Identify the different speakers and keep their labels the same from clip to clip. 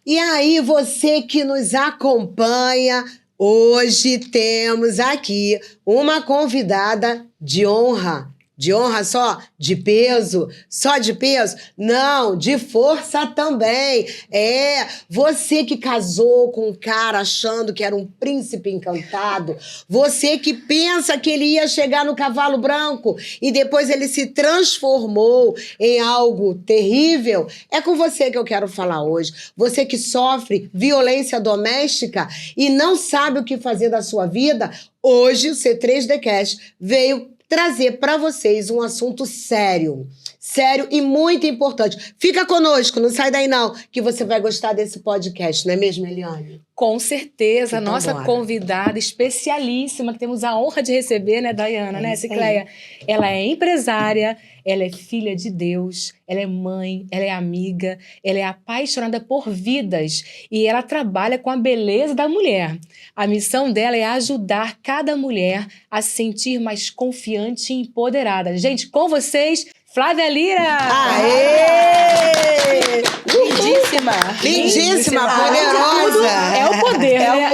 Speaker 1: E aí, você que nos acompanha, hoje temos aqui uma convidada de honra. De honra só? De peso? Só de peso? Não, de força também. Você que casou com um cara achando que era um príncipe encantado, você que pensa que ele ia chegar no cavalo branco e depois ele se transformou em algo terrível, é com você que eu quero falar hoje. Você que sofre violência doméstica e não sabe o que fazer da sua vida, hoje o C3Decast veio trazer para vocês um assunto sério e muito importante. Fica conosco, não sai daí não, que você vai gostar desse podcast, não é mesmo, Eliane?
Speaker 2: Com certeza,
Speaker 1: Então,
Speaker 2: nossa
Speaker 1: bora.
Speaker 2: Convidada especialíssima, que temos a honra de receber, né, Dayana, né, Cicleia? Ela é empresária, ela é filha de Deus, ela é mãe, ela é amiga, ela é apaixonada por vidas e ela trabalha com a beleza da mulher. A missão dela é ajudar cada mulher a se sentir mais confiante e empoderada. Gente, com vocês, Flávia Lira!
Speaker 1: Aê!
Speaker 3: Lindíssima!
Speaker 1: Lindíssima, poderosa!
Speaker 2: É o poder, né?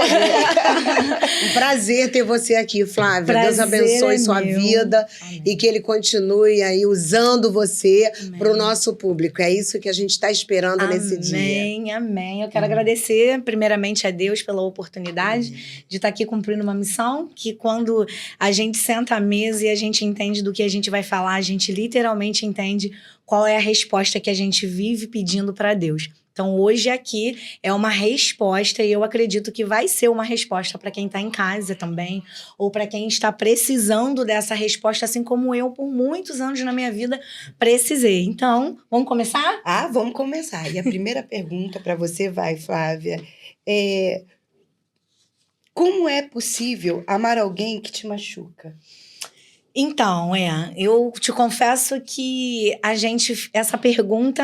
Speaker 1: Um prazer ter você aqui, Flávia.
Speaker 2: Prazer
Speaker 1: Deus abençoe
Speaker 2: é
Speaker 1: sua
Speaker 2: meu.
Speaker 1: vida.
Speaker 2: Amém.
Speaker 1: E que ele continue aí usando você para o nosso público. É isso que a gente está esperando nesse dia.
Speaker 3: Amém, amém. Eu quero agradecer primeiramente a Deus pela oportunidade de estar aqui cumprindo uma missão, que quando a gente senta à mesa e a gente entende do que a gente vai falar, a gente literalmente entende qual é a resposta que a gente vive pedindo para Deus. Então, hoje aqui é uma resposta e eu acredito que vai ser uma resposta para quem está em casa também, ou para quem está precisando dessa resposta, assim como eu, por muitos anos na minha vida, precisei. Então, vamos começar?
Speaker 4: Vamos começar. E a primeira pergunta para você vai, Flávia, como é possível amar alguém que te machuca?
Speaker 3: Então, eu te confesso que essa pergunta,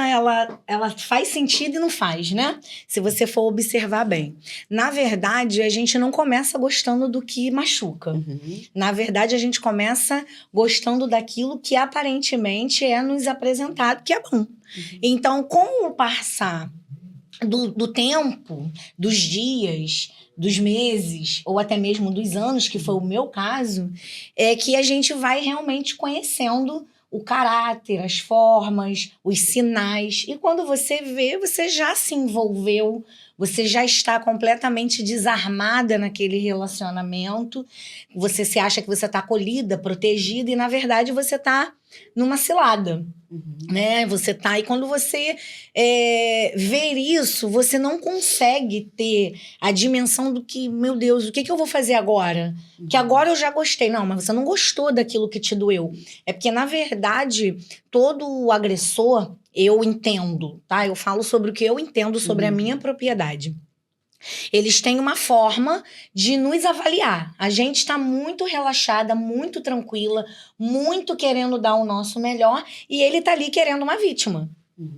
Speaker 3: ela faz sentido e não faz, né? Se você for observar bem. Na verdade, a gente não começa gostando do que machuca. Na verdade, a gente começa gostando daquilo que aparentemente é nos apresentado, que é bom. Então, com o passar do tempo, dos dias, dos meses, ou até mesmo dos anos, que foi o meu caso, é que a gente vai realmente conhecendo o caráter, as formas, os sinais. E quando você vê, você já se envolveu, você já está completamente desarmada naquele relacionamento, você se acha que você está acolhida, protegida, e na verdade você está numa cilada. Né? Você tá, e quando você vê isso, você não consegue ter a dimensão do que, meu Deus, o que eu vou fazer agora? Que agora eu já gostei. Não, mas você não gostou daquilo que te doeu. É porque, na verdade, todo o agressor, eu entendo, tá? Eu falo sobre o que eu entendo sobre a minha propriedade. Eles têm uma forma de nos avaliar. A gente está muito relaxada, muito tranquila, muito querendo dar o nosso melhor, e ele está ali querendo uma vítima.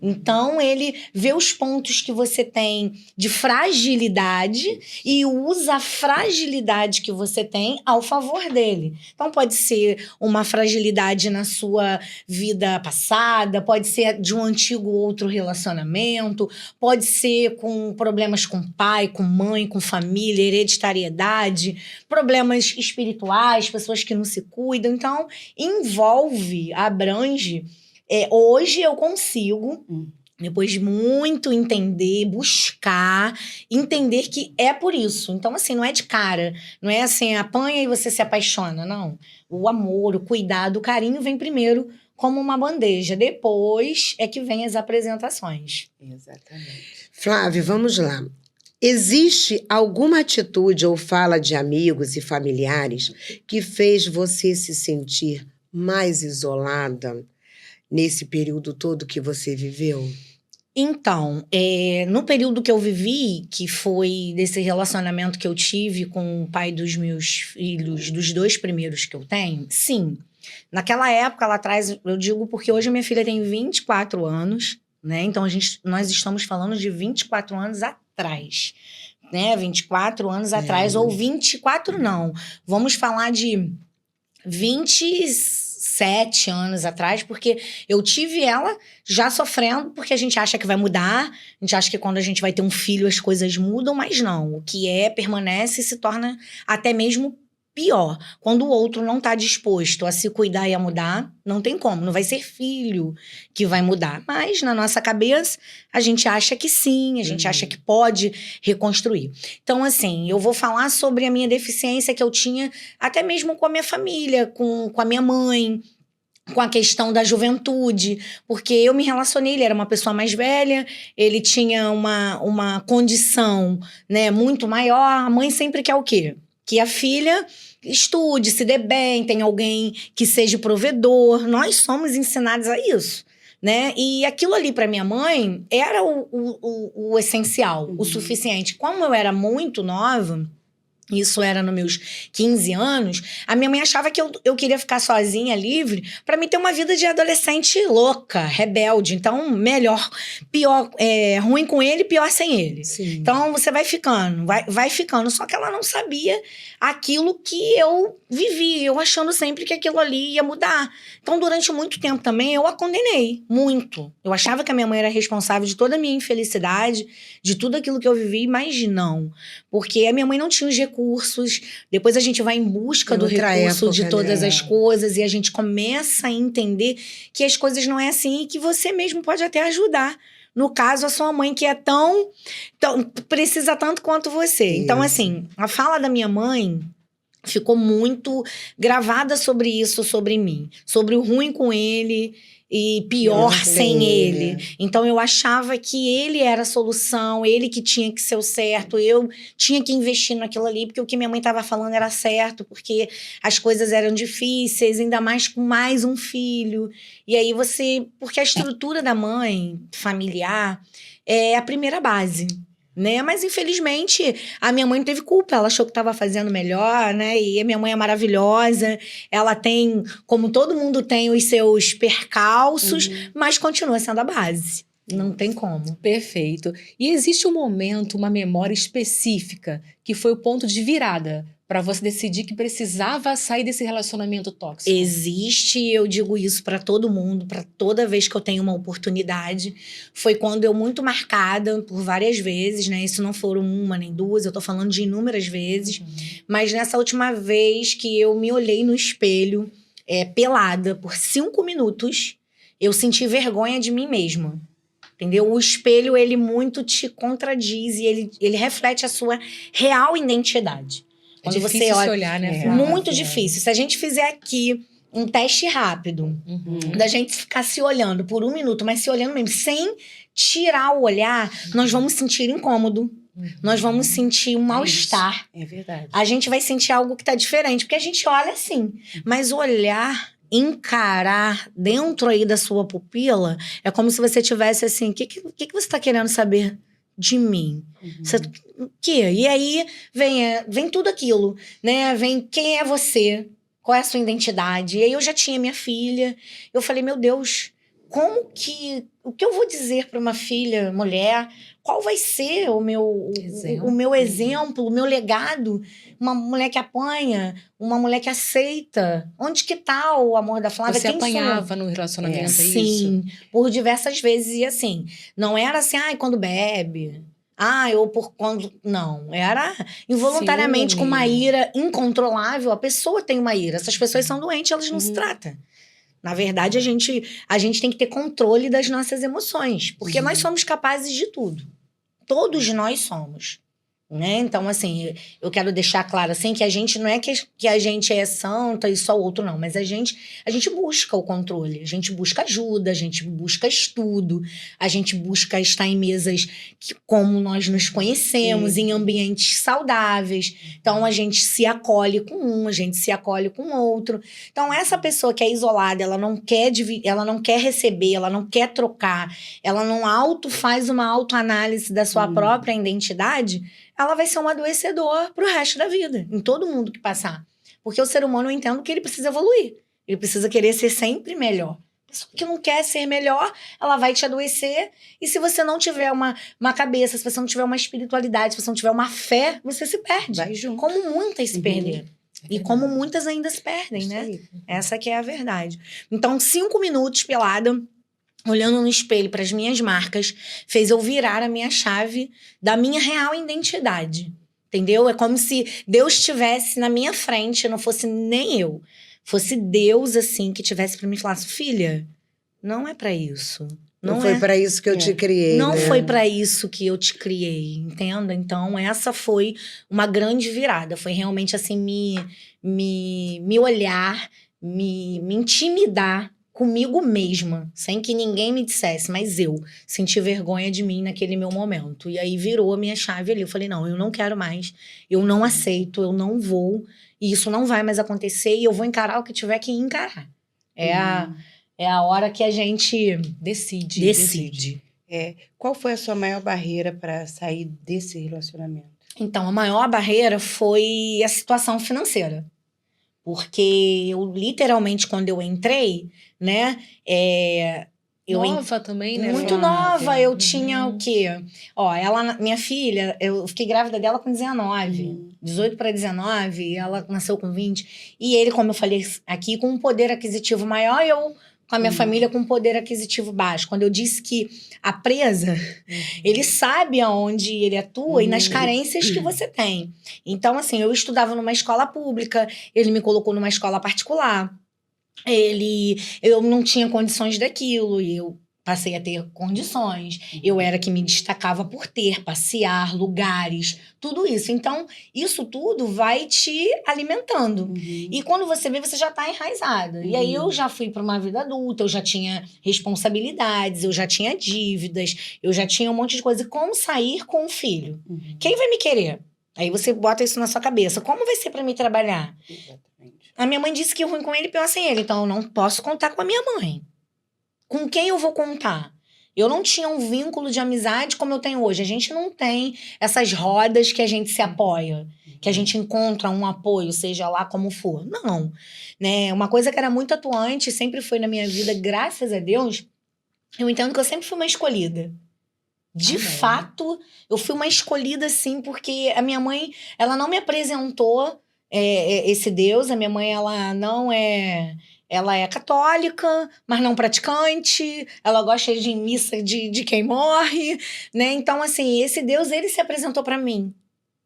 Speaker 3: Então, ele vê os pontos que você tem de fragilidade e usa a fragilidade que você tem ao favor dele. Então, pode ser uma fragilidade na sua vida passada, pode ser de um antigo outro relacionamento, pode ser com problemas com pai, com mãe, com família, hereditariedade, problemas espirituais, pessoas que não se cuidam. Então, envolve, abrange. Hoje eu consigo, depois de muito entender, buscar, entender que é por isso. Então, assim, não é de cara. Não é assim, apanha e você se apaixona, não. O amor, o cuidado, o carinho vem primeiro como uma bandeja. Depois é que vem as apresentações.
Speaker 4: Exatamente.
Speaker 1: Flávia, vamos lá. Existe alguma atitude ou fala de amigos e familiares que fez você se sentir mais isolada nesse período todo que você viveu?
Speaker 3: Então, no período que eu vivi, que foi desse relacionamento que eu tive com o pai dos meus filhos, dos 2 primeiros que eu tenho, sim. Naquela época, lá atrás, eu digo porque hoje a minha filha tem 24 anos, né? Então, nós estamos falando de 24 anos atrás, né? 24 anos atrás, ou 24 não. Vamos falar de 26 7 anos atrás, porque eu tive ela já sofrendo, porque a gente acha que vai mudar, a gente acha que quando a gente vai ter um filho as coisas mudam, mas não. O que permanece e se torna até mesmo pior. Quando o outro não está disposto a se cuidar e a mudar, não tem como. Não vai ser filho que vai mudar. Mas, na nossa cabeça, a gente acha que sim, a gente acha que pode reconstruir. Então, assim, eu vou falar sobre a minha deficiência que eu tinha até mesmo com a minha família, com a minha mãe, com a questão da juventude, porque eu me relacionei, ele era uma pessoa mais velha, ele tinha uma condição, né, muito maior. A mãe sempre quer o quê? Que a filha estude, se dê bem, tenha alguém que seja provedor. Nós somos ensinados a isso, né? E aquilo ali para minha mãe era o essencial, o suficiente. Como eu era muito nova, isso era nos meus 15 anos, a minha mãe achava que eu queria ficar sozinha, livre, para mim ter uma vida de adolescente louca, rebelde. Então, melhor, pior, ruim com ele, pior sem ele.
Speaker 1: Sim.
Speaker 3: Então, você vai ficando, vai ficando. Só que ela não sabia aquilo que eu vivi, eu achando sempre que aquilo ali ia mudar. Então, durante muito tempo também, eu a condenei, muito. Eu achava que a minha mãe era responsável de toda a minha infelicidade, de tudo aquilo que eu vivi, mas não. Porque a minha mãe não tinha os recursos, depois a gente vai em busca do recurso de todas as coisas e a gente começa a entender que as coisas não é assim e que você mesmo pode até ajudar. No caso, a sua mãe que é tão precisa tanto quanto você. Isso. Então, assim, a fala da minha mãe ficou muito gravada sobre isso, sobre mim. Sobre o ruim com ele e pior sem ele. Então, eu achava que ele era a solução, ele que tinha que ser o certo, eu tinha que investir naquilo ali, porque o que minha mãe estava falando era certo, porque as coisas eram difíceis, ainda mais com mais um filho. E aí porque a estrutura da mãe familiar é a primeira base, né? Mas, infelizmente, a minha mãe não teve culpa. Ela achou que estava fazendo melhor, né? E a minha mãe é maravilhosa. Ela tem, como todo mundo tem, os seus percalços, mas continua sendo a base. Não tem como.
Speaker 2: Perfeito. E existe um momento, uma memória específica, que foi o ponto de virada para você decidir que precisava sair desse relacionamento tóxico?
Speaker 3: Existe, eu digo isso para todo mundo, para toda vez que eu tenho uma oportunidade. Foi quando eu, muito marcada por várias vezes, né? Isso não foram uma nem duas, eu tô falando de inúmeras vezes. Mas nessa última vez que eu me olhei no espelho, pelada, por 5 minutos, eu senti vergonha de mim mesma. Entendeu? O espelho, ele muito te contradiz e ele reflete a sua real identidade.
Speaker 2: É difícil você olha, se olhar, né?
Speaker 3: Muito difícil. Se a gente fizer aqui um teste rápido, da gente ficar se olhando por 1 minuto, mas se olhando mesmo, sem tirar o olhar, nós vamos sentir incômodo. Nós vamos sentir um mal-estar.
Speaker 2: É verdade.
Speaker 3: A gente vai sentir algo que tá diferente, porque a gente olha assim. Mas olhar, encarar dentro aí da sua pupila, é como se você tivesse assim, o que você tá querendo saber de mim? O quê? E aí vem tudo aquilo, né? Vem quem é você, qual é a sua identidade. E aí eu já tinha minha filha, eu falei, meu Deus, o que eu vou dizer para uma filha, mulher, qual vai ser o meu exemplo, o meu legado? Uma mulher que apanha, uma mulher que aceita. Onde que tá o amor da Flávia?
Speaker 2: Você apanhava no relacionamento, é isso?
Speaker 3: Sim, por diversas vezes. E assim, não era assim, quando bebe... ou por quando... Não, era involuntariamente com uma ira incontrolável. A pessoa tem uma ira. Essas pessoas são doentes, elas não se tratam. Na verdade, a gente tem que ter controle das nossas emoções. Porque nós somos capazes de tudo. Todos nós somos. Né? Então, assim, eu quero deixar claro assim, que a gente não é que a gente é santa e só o outro não, mas a gente busca o controle, a gente busca ajuda, a gente busca estudo, a gente busca estar em mesas como nós nos conhecemos, em ambientes saudáveis. Então, a gente se acolhe com um, a gente se acolhe com o outro. Então, essa pessoa que é isolada, ela não quer receber, ela não quer trocar, ela não faz uma autoanálise da sua própria identidade, ela vai ser um adoecedor pro resto da vida, em todo mundo que passar. Porque o ser humano, eu entendo que ele precisa evoluir. Ele precisa querer ser sempre melhor. A pessoa que não quer ser melhor, ela vai te adoecer. E se você não tiver uma cabeça, se você não tiver uma espiritualidade, se você não tiver uma fé, você se perde.
Speaker 4: Vai junto.
Speaker 3: Como muitas se perderam. E como muitas ainda se perdem,
Speaker 1: Isso
Speaker 3: né?
Speaker 1: aí.
Speaker 3: Essa que é a verdade. Então, 5 minutos pelada, olhando no espelho para as minhas marcas, fez eu virar a minha chave da minha real identidade. Entendeu? É como se Deus estivesse na minha frente, não fosse nem eu. Fosse Deus, assim, que tivesse para mim e falasse, filha, não é para isso.
Speaker 1: Não foi para isso que eu te criei,
Speaker 3: Não
Speaker 1: né?
Speaker 3: foi para isso que eu te criei, entenda? Então, essa foi uma grande virada. Foi realmente, assim, me olhar, me intimidar comigo mesma, sem que ninguém me dissesse, mas eu senti vergonha de mim naquele meu momento. E aí virou a minha chave ali. Eu falei, não, eu não quero mais, eu não aceito, eu não vou, e isso não vai mais acontecer, e eu vou encarar o que tiver que encarar. É a hora que a gente decide.
Speaker 4: Qual foi a sua maior barreira para sair desse relacionamento?
Speaker 3: Então, a maior barreira foi a situação financeira. Porque eu, literalmente, quando eu entrei, né?
Speaker 2: Nova também, né?
Speaker 3: Muito
Speaker 2: Flávia?
Speaker 3: nova, eu tinha o quê? Ó, minha filha, eu fiquei grávida dela com 19. 18 para 19, ela nasceu com 20. E ele, como eu falei aqui, com um poder aquisitivo maior, eu com a minha família com um poder aquisitivo baixo. Quando eu disse que a presa, ele sabe aonde ele atua e nas carências que você tem. Então, assim, eu estudava numa escola pública, ele me colocou numa escola particular. Eu não tinha condições daquilo, e eu passei a ter condições. Eu era que me destacava por ter, passear, lugares, tudo isso. Então, isso tudo vai te alimentando. E quando você vê, você já está enraizada. E aí eu já fui para uma vida adulta, eu já tinha responsabilidades, eu já tinha dívidas, eu já tinha um monte de coisa. E como sair com um filho? Quem vai me querer? Aí você bota isso na sua cabeça. Como vai ser para mim trabalhar?
Speaker 4: Exatamente.
Speaker 3: A minha mãe disse que ruim com ele, pior sem ele. Então, eu não posso contar com a minha mãe. Com quem eu vou contar? Eu não tinha um vínculo de amizade como eu tenho hoje. A gente não tem essas rodas que a gente se apoia, que a gente encontra um apoio, seja lá como for. Não. Né? Uma coisa que era muito atuante, sempre foi na minha vida, graças a Deus, eu entendo que eu sempre fui uma escolhida. De fato, eu fui uma escolhida, sim, porque a minha mãe, ela não me apresentou esse Deus. A minha mãe, ela é católica, mas não praticante. Ela gosta de ir em missa de quem morre, né? Então, assim, esse Deus, ele se apresentou para mim.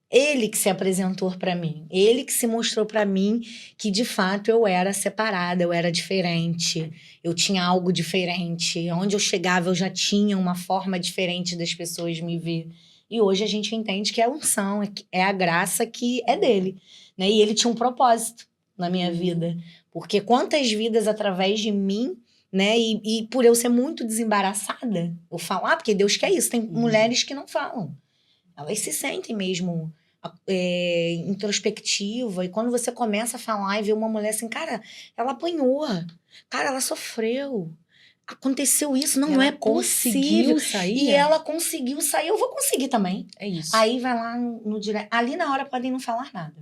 Speaker 3: Ele que se apresentou para mim. Ele que se mostrou para mim que, de fato, eu era separada, eu era diferente. Eu tinha algo diferente. Onde eu chegava, eu já tinha uma forma diferente das pessoas me ver. E hoje a gente entende que é a unção, é a graça que é dele, né? E ele tinha um propósito na minha vida. Porque quantas vidas através de mim, né? E por eu ser muito desembaraçada, eu falar, porque Deus quer isso. Tem mulheres que não falam. Elas se sentem mesmo introspectiva. E quando você começa a falar e vê uma mulher assim, cara, ela apanhou. Cara, ela sofreu. Aconteceu isso, não
Speaker 2: Ela
Speaker 3: é possível.
Speaker 2: conseguiu sair.
Speaker 3: E ela conseguiu sair, eu vou conseguir também.
Speaker 2: É isso.
Speaker 3: Aí vai lá no direct. Ali na hora podem não falar nada.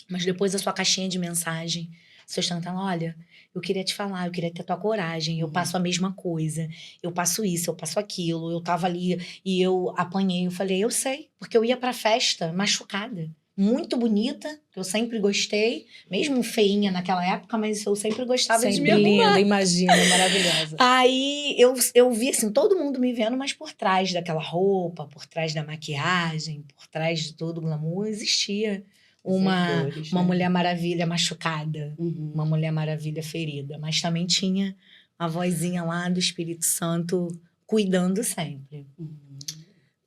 Speaker 3: Mas depois a sua caixinha de mensagem, seu instantâneo, olha, eu queria te falar, eu queria ter tua coragem, eu passo a mesma coisa, eu passo isso, eu passo aquilo, eu tava ali e eu apanhei, eu falei, eu sei, porque eu ia pra festa machucada, muito bonita, que eu sempre gostei, mesmo feinha naquela época, mas eu sempre gostava de me
Speaker 2: Sempre
Speaker 3: arrumar.
Speaker 2: linda, imagina, maravilhosa.
Speaker 3: Aí eu vi assim, todo mundo me vendo, mas por trás daquela roupa, por trás da maquiagem, por trás de todo o glamour, existia uma Mulher Maravilha machucada, uma Mulher Maravilha ferida, mas também tinha a vozinha lá do Espírito Santo cuidando sempre.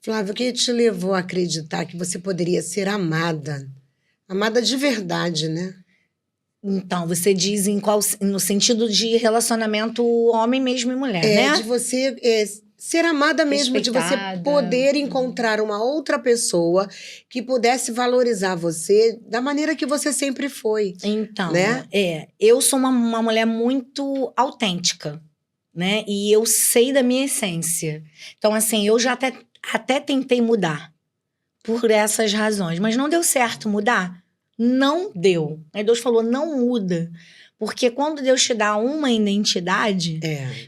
Speaker 1: Flávia, o que te levou a acreditar que você poderia ser amada? Amada de verdade, né?
Speaker 3: Então, você diz no sentido de relacionamento homem mesmo e mulher, né?
Speaker 1: De você ser amada mesmo, de você
Speaker 2: Respeitada.
Speaker 1: poder encontrar uma outra pessoa que pudesse valorizar você da maneira que você sempre foi.
Speaker 3: Então,
Speaker 1: né?
Speaker 3: Eu sou uma mulher muito autêntica, né? E eu sei da minha essência. Então, assim, eu já até tentei mudar por essas razões, mas não deu certo mudar. Não deu. Aí Deus falou, não muda. Porque quando Deus te dá uma identidade,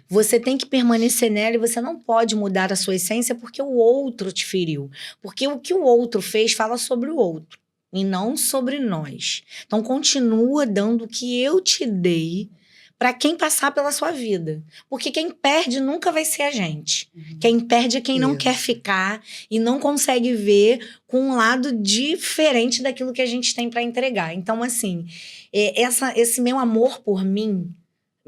Speaker 3: você tem que permanecer nela e você não pode mudar a sua essência porque o outro te feriu. Porque o que o outro fez fala sobre o outro. e não sobre nós. Então, continua dando o que eu te dei para quem passar pela sua vida. Porque quem perde nunca vai ser a gente. Quem perde é quem não
Speaker 1: Isso.
Speaker 3: quer ficar e não consegue ver com um lado diferente daquilo que a gente tem para entregar. Então, assim, esse meu amor por mim,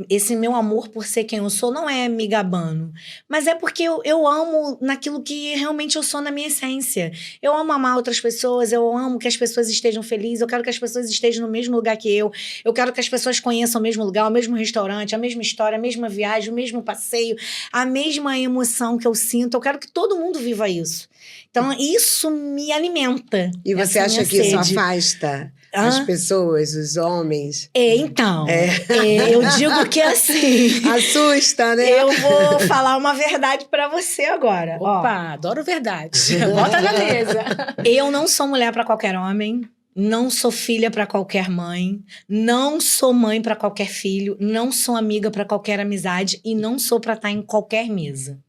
Speaker 3: esse meu amor por ser quem eu sou, não é me gabando. Mas é porque eu amo naquilo que realmente eu sou na minha essência. Eu amo amar outras pessoas, eu amo que as pessoas estejam felizes, eu quero que as pessoas estejam no mesmo lugar que eu quero que as pessoas conheçam o mesmo lugar, o mesmo restaurante, a mesma história, a mesma viagem, o mesmo passeio, a mesma emoção que eu sinto. Eu quero que todo mundo viva isso. Então, isso me alimenta.
Speaker 1: E você
Speaker 3: essa
Speaker 1: acha
Speaker 3: minha
Speaker 1: que isso
Speaker 3: sede.
Speaker 1: afasta as pessoas, os homens?
Speaker 3: Então, eu digo que assim...
Speaker 1: Assusta, né?
Speaker 3: Eu vou falar uma verdade pra você agora.
Speaker 2: Opa, adoro verdade. Bota na mesa.
Speaker 3: Eu não sou mulher pra qualquer homem. Não sou filha pra qualquer mãe. Não sou mãe pra qualquer filho. Não sou amiga pra qualquer amizade. E não sou pra estar em qualquer mesa.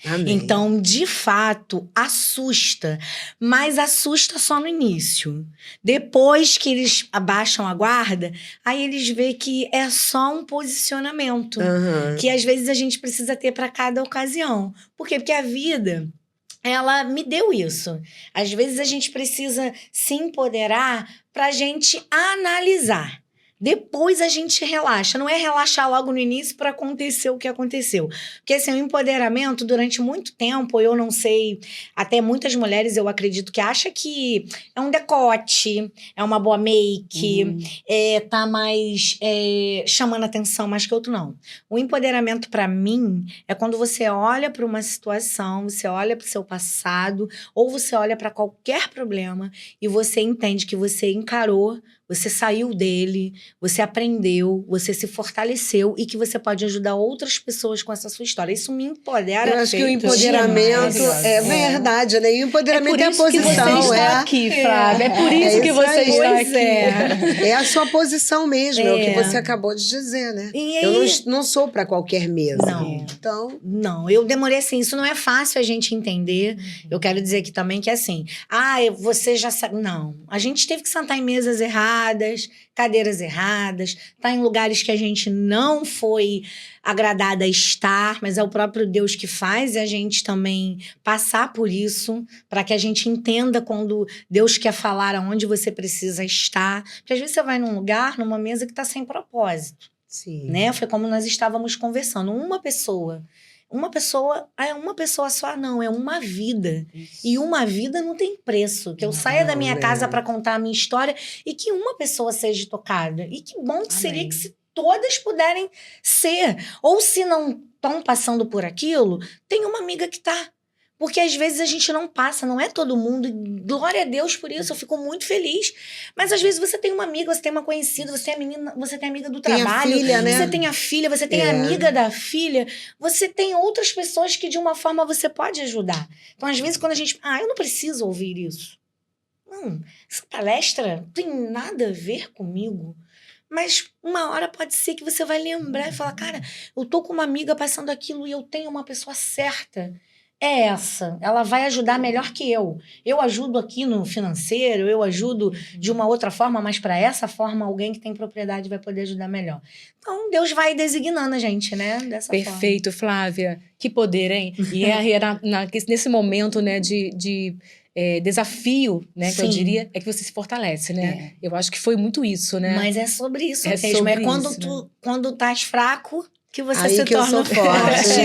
Speaker 1: Amém.
Speaker 3: Então, de fato, assusta. Mas assusta só no início. Depois que eles abaixam a guarda, aí eles veem que é só um posicionamento.
Speaker 1: Aham.
Speaker 3: Que às vezes a gente precisa ter para cada ocasião. Por quê? Porque a vida, ela me deu isso. Às vezes a gente precisa se empoderar para a gente analisar. Depois a gente relaxa. Não é relaxar logo no início para acontecer o que aconteceu. Porque assim, o empoderamento, durante muito tempo, eu não sei, até muitas mulheres eu acredito que acham que é um decote, é uma boa make, tá mais chamando atenção mais que outro, não. O empoderamento, para mim, é quando você olha para uma situação, você olha para o seu passado, ou você olha para qualquer problema e você entende que você encarou, você saiu dele, você aprendeu, você se fortaleceu e que você pode ajudar outras pessoas com essa sua história. Isso me empodera.
Speaker 1: Eu acho que o empoderamento
Speaker 2: demais.
Speaker 1: é verdade, né? E o empoderamento é a
Speaker 2: por isso que você
Speaker 1: posição,
Speaker 2: está aqui, Flávia. É por isso que
Speaker 1: isso
Speaker 2: você
Speaker 1: aí.
Speaker 2: está
Speaker 3: Pois
Speaker 2: aqui.
Speaker 1: É a sua posição mesmo, é o que
Speaker 3: É.
Speaker 1: você acabou de dizer, né?
Speaker 3: E
Speaker 1: Eu
Speaker 3: aí-
Speaker 1: não sou para qualquer mesa.
Speaker 3: Não.
Speaker 1: Então,
Speaker 3: Não, eu demorei assim, isso não é fácil a gente entender. Eu quero dizer aqui também que é assim, você já sabe. Não, a gente teve que sentar em mesas erradas, cadeiras erradas, tá em lugares que a gente não foi agradada a estar, mas é o próprio Deus que faz e a gente também passar por isso, para que a gente entenda quando Deus quer falar aonde você precisa estar. Porque às vezes você vai num lugar, numa mesa que tá sem propósito.
Speaker 1: sim.
Speaker 3: Né? Foi como nós estávamos conversando. Uma pessoa é uma pessoa só, não, é uma vida. E uma vida não tem preço. Que eu saia da minha
Speaker 1: né?
Speaker 3: casa para contar a minha história e que uma pessoa seja tocada. E que bom que seria
Speaker 2: Amém.
Speaker 3: que se todas puderem ser. Ou se não estão passando por aquilo, tem uma amiga que tá. Porque às vezes a gente não passa, não é todo mundo. E glória a Deus por isso, eu fico muito feliz. Mas às vezes você tem uma amiga, você tem uma conhecida, você tem a menina, você tem amiga do
Speaker 1: Tem a
Speaker 3: trabalho,
Speaker 1: filha, né?
Speaker 3: você tem a filha, você tem a
Speaker 1: É.
Speaker 3: amiga da filha, você tem outras pessoas que de uma forma você pode ajudar. Então às vezes quando a gente, eu não preciso ouvir isso. Não, essa palestra não tem nada a ver comigo. Mas uma hora pode ser que você vai lembrar e falar, cara, eu tô com uma amiga passando aquilo e eu tenho uma pessoa certa. É essa, ela vai ajudar melhor que eu. Eu ajudo aqui no financeiro, eu ajudo de uma outra forma, mas para essa forma, alguém que tem propriedade vai poder ajudar melhor. Então, Deus vai designando a gente, né? Dessa forma.
Speaker 2: Perfeito, Flávia. Que poder, hein? E nesse momento, né, de desafio, né, que eu
Speaker 3: Sim.
Speaker 2: diria, é que você se fortalece, né? Eu acho que foi muito isso, né?
Speaker 3: Mas é sobre isso
Speaker 2: É
Speaker 3: mesmo.
Speaker 2: sobre
Speaker 3: É quando
Speaker 2: isso,
Speaker 3: quando estás fraco que você
Speaker 1: Aí
Speaker 3: se
Speaker 1: que eu
Speaker 3: torna
Speaker 1: sou forte.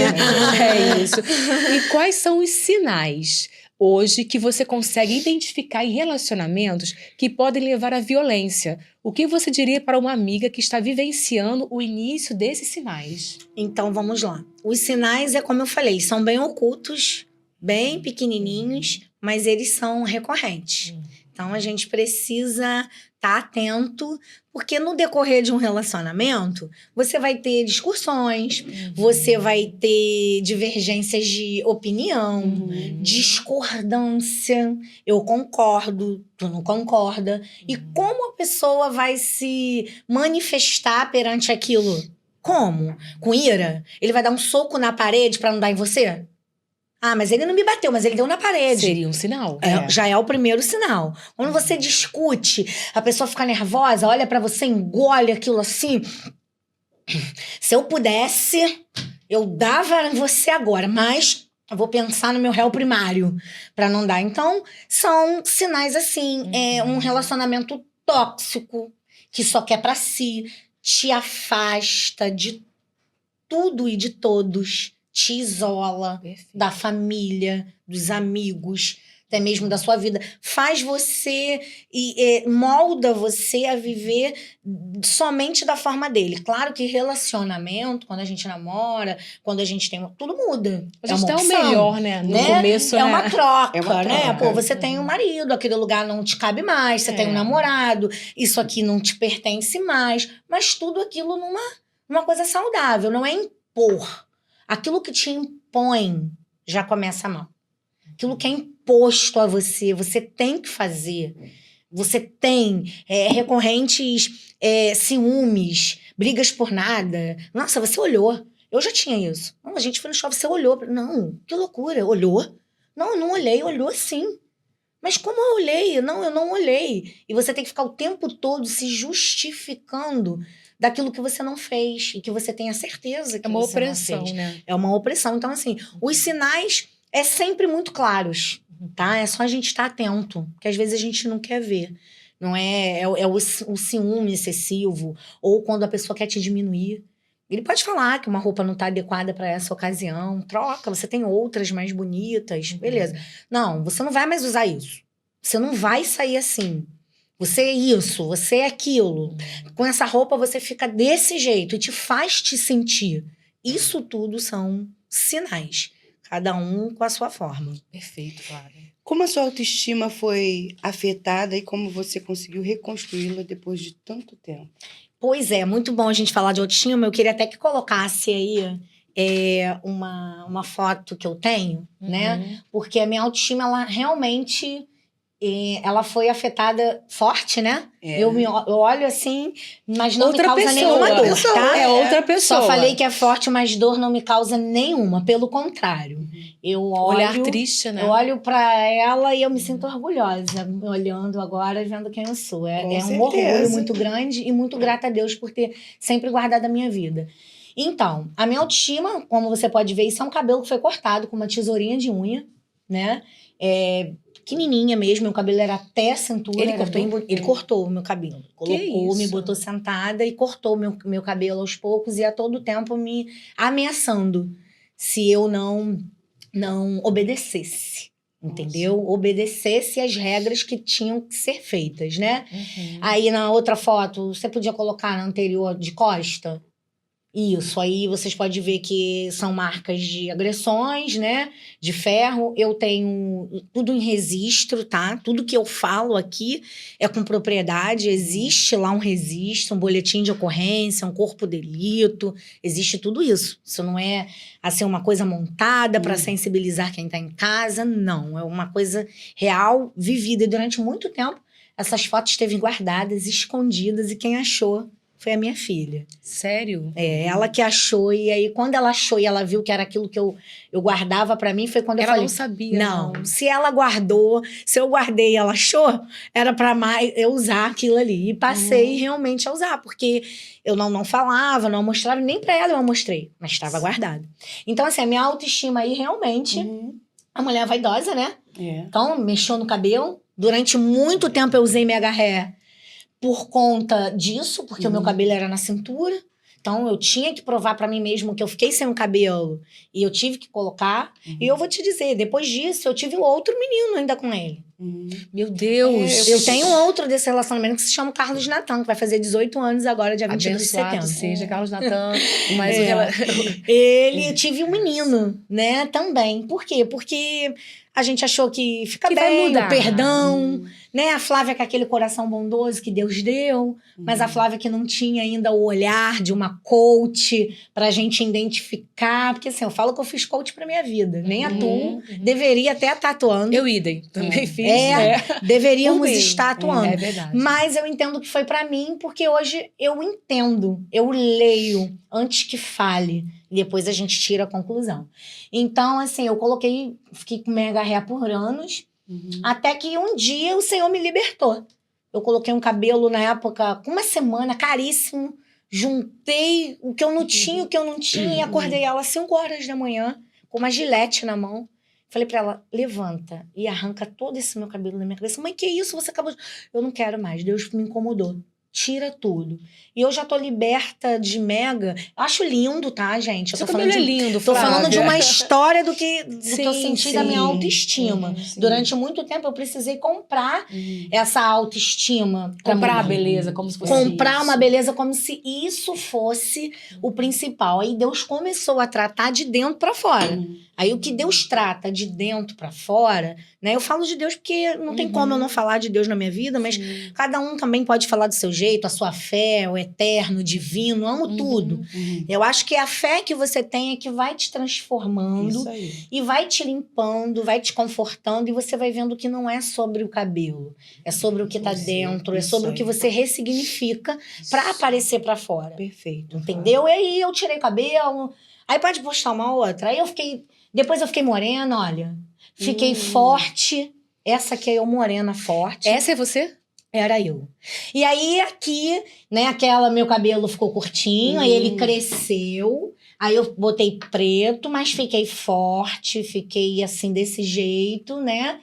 Speaker 2: É isso. E quais são os sinais hoje que você consegue identificar em relacionamentos que podem levar à violência? O que você diria para uma amiga que está vivenciando o início desses sinais?
Speaker 3: Então, vamos lá. Os sinais, é como eu falei, são bem ocultos, bem pequenininhos, mas eles são recorrentes. Então, a gente precisa estar atento, porque no decorrer de um relacionamento, você vai ter discussões, você vai ter divergências de opinião, discordância. Eu concordo, tu não concorda. E como a pessoa vai se manifestar perante aquilo? Como? Com ira? Ele vai dar um soco na parede para não dar em você? Ah, mas ele não me bateu, mas ele deu na parede.
Speaker 2: Seria um sinal.
Speaker 3: Já é o primeiro sinal. Quando você discute, a pessoa fica nervosa, olha pra você, engole aquilo assim. Se eu pudesse, eu dava em você agora, mas eu vou pensar no meu réu primário pra não dar. Então, são sinais assim, um relacionamento tóxico, que só quer pra si, te afasta de tudo e de todos, te isola
Speaker 2: Perfeito.
Speaker 3: da família, dos amigos, até mesmo da sua vida. Faz você e molda você a viver somente da forma dele. Claro que relacionamento, quando a gente namora, quando a gente tem... Tudo muda.
Speaker 2: A gente
Speaker 3: uma
Speaker 2: dá o
Speaker 3: opção,
Speaker 2: melhor, né? No
Speaker 3: né?
Speaker 2: começo,
Speaker 3: É
Speaker 2: né?
Speaker 3: uma troca,
Speaker 4: É uma
Speaker 3: né?
Speaker 4: troca.
Speaker 3: Pô, você tem um marido, aquele lugar não te cabe mais, você tem um namorado, isso aqui não te pertence mais, mas tudo aquilo numa coisa saudável, não é impor. Aquilo que te impõe já começa mal. Aquilo que é imposto a você, você tem que fazer. Você tem recorrentes ciúmes, brigas por nada. Nossa, você olhou. Eu já tinha isso. Não, a gente foi no shopping, você olhou. Não, que loucura. Olhou? Não, eu não olhei. Olhou sim. Mas como eu olhei? Não, eu não olhei. E você tem que ficar o tempo todo se justificando daquilo que você não fez e que você tenha certeza que
Speaker 2: É uma
Speaker 3: você não
Speaker 2: opressão,
Speaker 3: fez.
Speaker 2: né?
Speaker 3: É uma opressão. Então, assim, os sinais sempre muito claros, tá? É só a gente estar atento, que às vezes a gente não quer ver. Não é o ciúme excessivo, ou quando a pessoa quer te diminuir. Ele pode falar que uma roupa não tá adequada para essa ocasião, troca, você tem outras mais bonitas, beleza. Não, você não vai mais usar isso. Você não vai sair assim. Você é isso, você é aquilo. Com essa roupa você fica desse jeito e te faz te sentir. Isso tudo são sinais. Cada um com a sua forma.
Speaker 2: Perfeito, claro.
Speaker 4: Como a sua autoestima foi afetada e como você conseguiu reconstruí-la depois de tanto tempo?
Speaker 3: Pois é, muito bom a gente falar de autoestima. Eu queria até que colocasse aí uma foto que eu tenho, né? Porque a minha autoestima, ela realmente... ela foi afetada forte, né? Eu olho assim, mas não
Speaker 2: Outra
Speaker 3: me causa
Speaker 2: pessoa.
Speaker 3: nenhuma dor, tá?
Speaker 2: É outra pessoa.
Speaker 3: Só falei que é forte, mas dor não me causa nenhuma. Pelo contrário. Eu
Speaker 2: Olhar
Speaker 3: olho...
Speaker 2: triste, né?
Speaker 3: Eu olho pra ela e eu me sinto orgulhosa, me olhando agora e vendo quem eu sou. É um
Speaker 4: certeza.
Speaker 3: orgulho muito grande e muito grata a Deus por ter sempre guardado a minha vida. Então, a minha autoestima, como você pode ver, isso é um cabelo que foi cortado com uma tesourinha de unha, né? Pequenininha mesmo, meu cabelo era até a cintura.
Speaker 2: Ele
Speaker 3: era
Speaker 2: cortou?
Speaker 3: ele cortou o meu cabelo. Colocou, me
Speaker 2: isso?
Speaker 3: botou sentada e cortou meu cabelo aos poucos e a todo tempo me ameaçando se eu não obedecesse, entendeu? Obedecesse as regras que tinham que ser feitas, né? Aí na outra foto, você podia colocar na anterior de costa? Isso, aí vocês podem ver que são marcas de agressões, né? De ferro. Eu tenho tudo em registro, tá? Tudo que eu falo aqui é com propriedade. Existe lá um registro, um boletim de ocorrência, um corpo de delito. Existe tudo isso. Isso não é, assim, uma coisa montada para sensibilizar quem tá em casa. Não, é uma coisa real, vivida. E durante muito tempo, essas fotos esteve guardadas, escondidas. E quem achou foi a minha filha.
Speaker 2: Sério?
Speaker 3: Ela que achou, e aí quando ela achou e ela viu que era aquilo que eu guardava pra mim, foi quando eu
Speaker 2: Ela
Speaker 3: falei...
Speaker 2: não sabia,
Speaker 3: Não, se ela guardou, se eu guardei e ela achou, era pra eu usar aquilo ali. E passei realmente a usar, porque eu não falava, não mostrava, nem pra ela eu mostrei, mas estava guardado. Então, assim, a minha autoestima aí, realmente, a mulher é vaidosa, né? Então, mexeu no cabelo. Durante muito tempo eu usei mega hair por conta disso, porque o meu cabelo era na cintura. Então, eu tinha que provar pra mim mesmo que eu fiquei sem um cabelo. E eu tive que colocar. E eu vou te dizer, depois disso, eu tive um outro menino ainda com ele.
Speaker 2: Meu Deus!
Speaker 3: Eu tenho um outro desse relacionamento que se chama Carlos Natan, que vai fazer 18 anos agora, dia 22 de
Speaker 2: Abençoado
Speaker 3: setembro.
Speaker 2: seja Carlos Natan. Mas
Speaker 3: Ele tive um menino, né, também. Por quê? Porque a gente achou que fica
Speaker 2: Que vai
Speaker 3: bem,
Speaker 2: mudar.
Speaker 3: o perdão, né? A Flávia com aquele coração bondoso que Deus deu, mas a Flávia que não tinha ainda o olhar de uma coach pra gente identificar. Porque assim, eu falo que eu fiz coach pra minha vida, nem atuo, deveria até estar atuando.
Speaker 2: eu idem, também fiz. fiz.
Speaker 3: Deveríamos
Speaker 2: Por mim.
Speaker 3: estar atuando.
Speaker 2: É verdade.
Speaker 3: Mas eu entendo que foi pra mim, porque hoje eu entendo, eu leio antes que fale, e depois a gente tira a conclusão. Então, assim, fiquei com megarré por anos, até que um dia o Senhor me libertou. Eu coloquei um cabelo na época, com uma semana, caríssimo, juntei o que eu não tinha, e acordei ela às 5 horas da manhã, com uma gilete na mão. Falei pra ela, levanta e arranca todo esse meu cabelo da minha cabeça. Mãe, que isso? Você acabou de... Eu não quero mais, Deus me incomodou. Tira tudo. E eu já tô liberta de mega. Acho lindo, tá, gente? Eu
Speaker 2: Seu
Speaker 3: tô
Speaker 2: cabelo
Speaker 3: falando
Speaker 2: é lindo,
Speaker 3: Tô falando de
Speaker 2: Flávia.
Speaker 3: uma história do que eu
Speaker 2: Sim,
Speaker 3: senti da minha
Speaker 4: sim.
Speaker 3: autoestima.
Speaker 2: Sim.
Speaker 3: Durante muito tempo eu precisei comprar essa autoestima. pra
Speaker 2: Comprar a
Speaker 3: mim.
Speaker 2: beleza, como se fosse
Speaker 3: Comprar
Speaker 2: isso.
Speaker 3: uma beleza como se isso fosse o principal. Aí Deus começou a tratar de dentro pra fora. Aí o que Deus trata de dentro pra fora, né? Eu falo de Deus porque não tem como eu não falar de Deus na minha vida, mas cada um também pode falar do seu jeito, a sua fé, o eterno, o divino, amo tudo. Eu acho que a fé que você tem é que vai te transformando
Speaker 4: Isso aí.
Speaker 3: e vai te limpando, vai te confortando, e você vai vendo que não é sobre o cabelo, é sobre o que tá dentro, é
Speaker 4: isso
Speaker 3: sobre o
Speaker 4: aí.
Speaker 3: que você ressignifica pra aparecer pra fora.
Speaker 4: Perfeito.
Speaker 3: Entendeu? E aí eu tirei cabelo, aí pode postar uma outra. Aí depois eu fiquei morena, olha. Fiquei forte. Essa aqui é eu morena forte.
Speaker 2: Essa é você?
Speaker 3: Era eu. E aí aqui, né, meu cabelo ficou curtinho, aí ele cresceu. Aí eu botei preto, mas fiquei forte, fiquei assim desse jeito, né?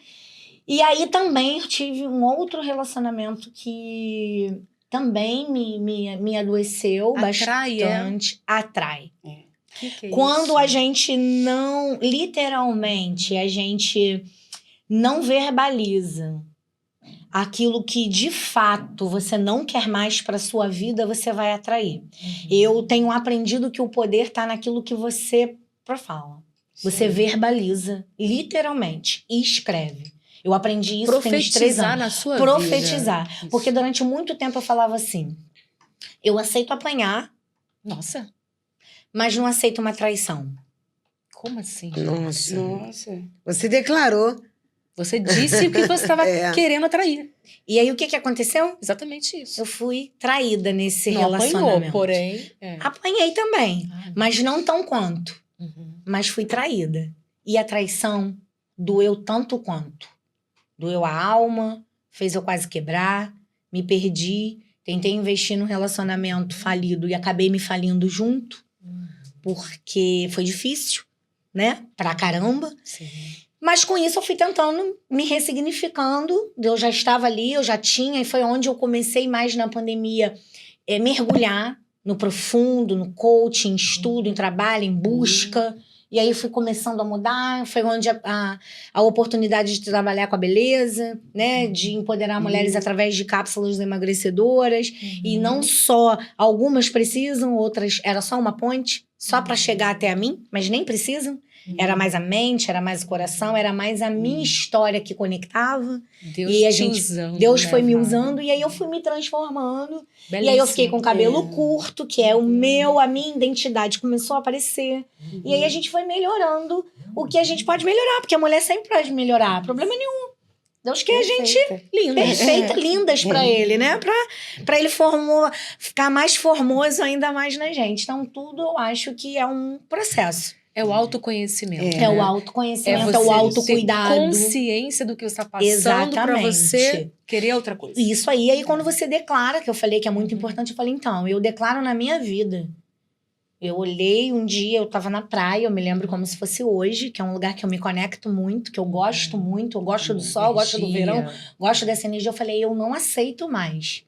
Speaker 3: E aí também eu tive um outro relacionamento que também me adoeceu
Speaker 2: Atrai,
Speaker 3: bastante. Atrai.
Speaker 2: Que é
Speaker 3: Quando
Speaker 2: isso?
Speaker 3: a gente não, literalmente, a gente não verbaliza aquilo que de fato você não quer mais para sua vida, você vai atrair. Eu tenho aprendido que o poder está naquilo que você fala. Você verbaliza, literalmente, e escreve. Eu aprendi isso tem uns 3
Speaker 2: Profetizar
Speaker 3: anos.
Speaker 2: na sua
Speaker 3: Profetizar.
Speaker 2: vida.
Speaker 3: Porque durante muito tempo eu falava assim, eu aceito apanhar,
Speaker 2: Nossa,
Speaker 3: mas não aceito uma traição.
Speaker 2: como assim?
Speaker 1: Nossa.
Speaker 4: Nossa.
Speaker 1: Você declarou.
Speaker 2: Você disse o que você estava
Speaker 1: É.
Speaker 2: querendo atrair.
Speaker 3: E aí o que aconteceu?
Speaker 2: Exatamente isso.
Speaker 3: Eu fui traída nesse
Speaker 2: Não
Speaker 3: relacionamento.
Speaker 2: apanhou, porém...
Speaker 3: Apanhei também,
Speaker 2: Ah,
Speaker 3: mas não tão quanto.
Speaker 2: uhum.
Speaker 3: Mas fui traída. E a traição doeu tanto quanto. Doeu a alma, fez eu quase quebrar, me perdi, tentei investir num relacionamento falido e acabei me falindo junto, porque foi difícil, né? Pra caramba.
Speaker 2: Sim.
Speaker 3: Mas com isso eu fui tentando, me ressignificando. Eu já estava ali, eu já tinha, e foi onde eu comecei mais na pandemia mergulhar no profundo, no coaching, em estudo, em trabalho, em busca. E aí fui começando a mudar, foi onde a oportunidade de trabalhar com a beleza, né? De empoderar mulheres através de cápsulas emagrecedoras. E não só, algumas precisam, outras era só uma ponte, só para chegar até a mim, mas nem precisam. Era mais a mente, era mais o coração, era mais a minha história que conectava.
Speaker 2: Deus
Speaker 3: E a
Speaker 2: te
Speaker 3: gente-
Speaker 2: usando,
Speaker 3: Deus
Speaker 2: né,
Speaker 3: foi me
Speaker 2: Flávia?
Speaker 3: usando e aí eu fui me transformando. E aí eu
Speaker 2: Belíssimo.
Speaker 3: fiquei com o cabelo curto, que é a minha identidade começou a aparecer. E aí a gente foi melhorando o que a gente pode melhorar, porque a mulher sempre pode melhorar, problema nenhum. Deus quer a gente
Speaker 2: Lindo.
Speaker 3: perfeita, lindas pra ele, né? Pra ele ficar mais formoso ainda mais na gente. Então tudo eu acho que é um processo.
Speaker 2: É o autoconhecimento.
Speaker 3: É o
Speaker 2: né?
Speaker 3: autoconhecimento,
Speaker 2: você
Speaker 3: é o
Speaker 2: ter
Speaker 3: autocuidado.
Speaker 2: consciência do que você está passando para
Speaker 3: Exatamente.
Speaker 2: você querer outra coisa.
Speaker 3: Isso aí. Aí quando você declara, que eu falei que é muito importante, eu falei, então, eu declaro na minha vida. Eu olhei um dia, eu tava na praia, eu me lembro como se fosse hoje, que é um lugar que eu me conecto muito, que eu gosto muito, eu gosto do sol, eu gosto do verão, gosto dessa energia. Eu falei, eu não aceito mais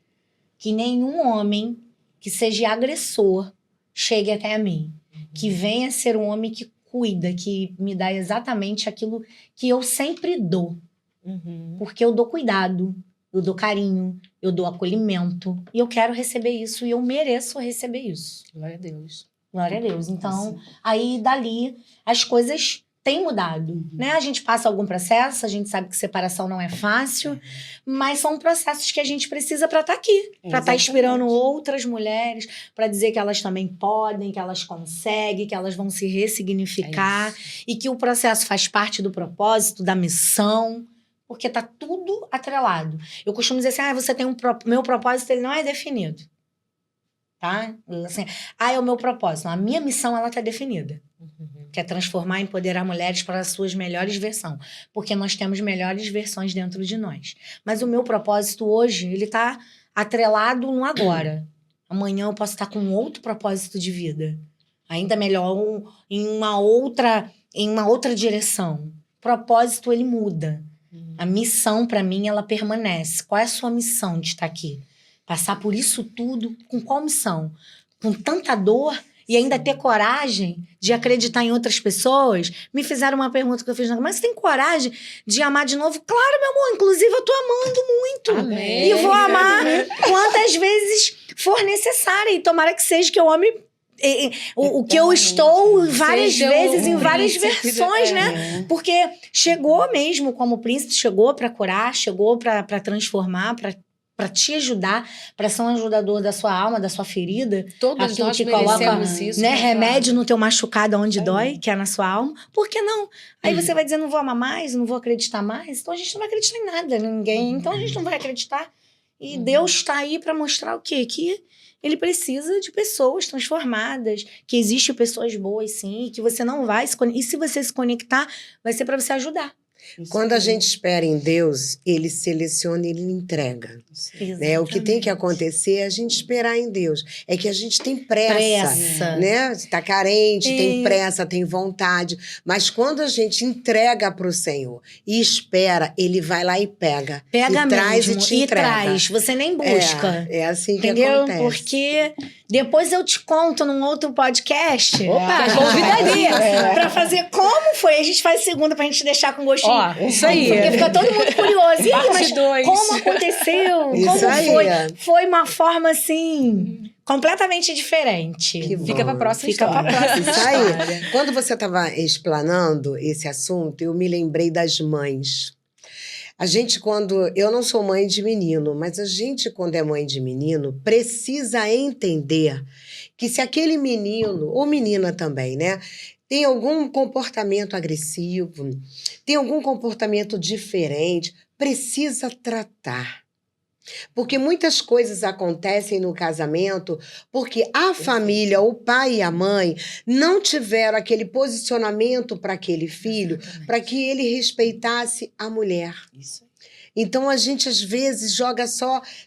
Speaker 3: que nenhum homem que seja agressor chegue até a mim. Que venha ser um homem que cuida, que me dá exatamente aquilo que eu sempre dou.
Speaker 2: Uhum.
Speaker 3: Porque eu dou cuidado, eu dou carinho, eu dou acolhimento. E eu quero receber isso e eu mereço receber isso.
Speaker 2: Glória a Deus.
Speaker 3: Glória a Deus. Então, aí dali as coisas têm mudado, né? A gente passa algum processo, a gente sabe que separação não é fácil, mas são processos que a gente precisa para estar aqui, para estar inspirando outras mulheres, para dizer que elas também podem, que elas conseguem, que elas vão se ressignificar e que o processo faz parte do propósito, da missão, Porque tá tudo atrelado. Eu costumo dizer assim, você tem meu propósito, ele não é definido. Tá? Assim, é o meu propósito. A minha missão, ela tá definida. Que é transformar e empoderar mulheres para as suas melhores versões. Porque nós temos melhores versões dentro de nós. Mas o meu propósito hoje, ele tá atrelado no agora. Amanhã eu posso estar com outro propósito de vida. Ainda melhor, em uma outra direção. O propósito, ele muda. A missão, para mim, ela permanece. Qual é a sua missão de estar aqui? Passar por isso tudo, com qual missão? Com tanta dor e ainda ter coragem de acreditar em outras pessoas? Me fizeram uma pergunta que eu fiz, mas você tem coragem de amar de novo? Claro, meu amor, inclusive eu tô amando muito.
Speaker 2: Amém.
Speaker 3: E vou amar quantas vezes for necessário. E tomara que seja que eu ame o que eu estou várias vezes, em várias versões, né? Porque chegou mesmo como príncipe, chegou para curar, chegou para transformar, para te ajudar, para ser um ajudador da sua alma, da sua ferida.
Speaker 2: Todos
Speaker 3: aquilo
Speaker 2: nós
Speaker 3: que coloca,
Speaker 2: merecemos isso.
Speaker 3: né, remédio no teu machucado onde dói, que é na sua alma. Por que não? Aí você vai dizer, não vou amar mais, não vou acreditar mais. Então a gente não vai acreditar em nada, ninguém. Então a gente não vai acreditar. E Deus está aí para mostrar o quê? Que ele precisa de pessoas transformadas, que existem pessoas boas, sim, que você não vai se conectar. E se você se conectar, vai ser para você ajudar.
Speaker 1: Quando a gente espera em Deus, ele seleciona e ele entrega. Né? O que tem que acontecer é a gente esperar em Deus. É que a gente tem pressa. Né? Está carente, tem pressa, tem vontade. Mas quando a gente entrega para o Senhor e espera, ele vai lá e pega.
Speaker 3: Pega
Speaker 1: e traz
Speaker 3: mesmo,
Speaker 1: e te entrega.
Speaker 3: Traz. Você nem busca.
Speaker 1: É assim que
Speaker 3: entendeu?
Speaker 1: acontece.
Speaker 3: Porque depois eu te conto num outro podcast.
Speaker 2: Opa, convidaria.
Speaker 3: Pra fazer como foi. A gente faz segunda pra gente deixar com gostinho.
Speaker 2: Isso aí.
Speaker 3: Porque fica todo mundo curioso. E aí, mas
Speaker 2: dois.
Speaker 3: como aconteceu?
Speaker 1: Isso
Speaker 3: Como
Speaker 1: aí.
Speaker 3: foi? Foi uma forma, assim, completamente diferente.
Speaker 1: Que bom.
Speaker 2: Fica pra próxima
Speaker 3: Fica
Speaker 2: história.
Speaker 3: pra próxima
Speaker 1: Isso aí.
Speaker 3: história.
Speaker 1: Quando você estava explanando esse assunto, eu me lembrei das mães. A gente, eu não sou mãe de menino, mas a gente, quando é mãe de menino, precisa entender que se aquele menino, ou menina também, né, tem algum comportamento agressivo, tem algum comportamento diferente, precisa tratar. Porque muitas coisas acontecem no casamento porque a família, o pai e a mãe, não tiveram aquele posicionamento para aquele filho, para que ele respeitasse a mulher.
Speaker 4: Isso.
Speaker 1: Então a gente às vezes joga